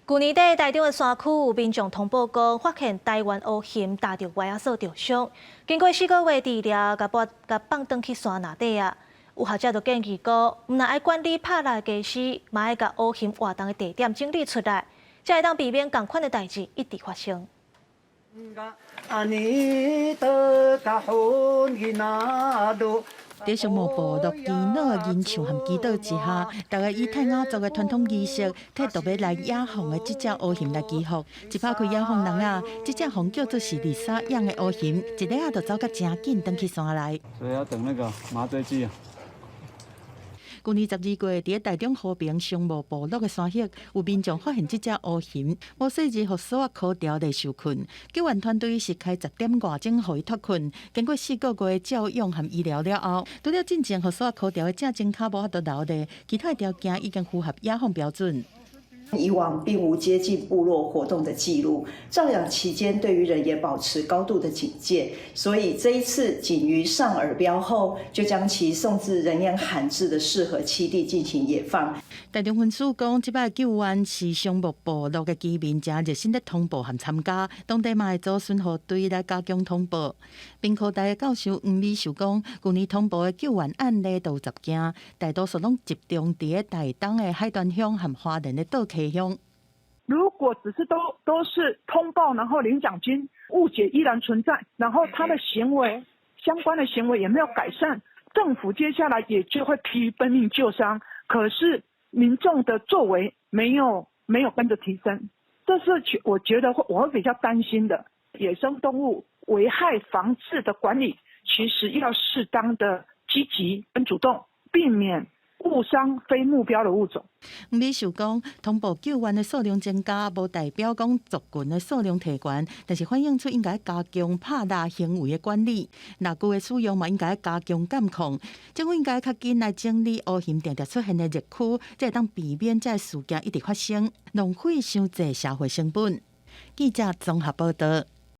去年底，台中的山区有民众通报讲，发现台湾乌熊踏着歪仔扫受伤，经过4个月治疗，甲放转去山那底啊。有学者就建议讲，毋但爱管理拍蜡的技师，嘛爱甲乌熊活动的地点整理出来，才会当避免同款的代志一直发生。在项目部落基佬的吟唱和祈祷之下，大家以泰雅族的传统仪式，替特别来野放的这只乌熊来祈福。一拍开野放人啊，这只熊叫做是丽莎养的乌熊，一日就走甲真紧，登去山内。所以要等那个麻醉剂啊。去年12月，伫台中和平商务部落的山隙，有民众发现这只乌熊，无细日互锁口条内受困。救援团队是开10点外钟互伊脱困，经过4个月的照养和医疗了后，除了进前互锁口条的正前骹无法度留的，其他条件已经符合野放标准。以往并无接近部落活动的记录，照养期间对于人也保持高度的警戒，所以这一次仅于上耳标后，就将其送至人烟罕至的适合栖地进行野放。台中分署讲，这摆救援是商务部落的居民真热心的通报和参加，当地嘛会组巡护队来加强通报。兵科大的教授黄美秀讲，去年通报的救援案例都有10件，大多数拢集中伫台东的海端乡和花莲的倒溪乡。如果只是都是通报，然后领奖金，误解依然存在，然后他的行为相关的行为也没有改善，政府接下来也就会疲于奔命救伤，可是民众的作为没有跟着提升，这是我觉得我会比较担心的。野生动物危害防治的管理，其实要适当的积极跟主动，避免误伤非目标的物种。美秀讲，通报救援的数量增加，无代表讲族群的数量提悬，但是反映出应该加强拍蜡行为的管理，蜡具的使用嘛应该加强监控，政府应该较紧来整理乌熊常常出现的热区，才会当避免这事件一直发生，浪费伤济社会成本。记者综合报道。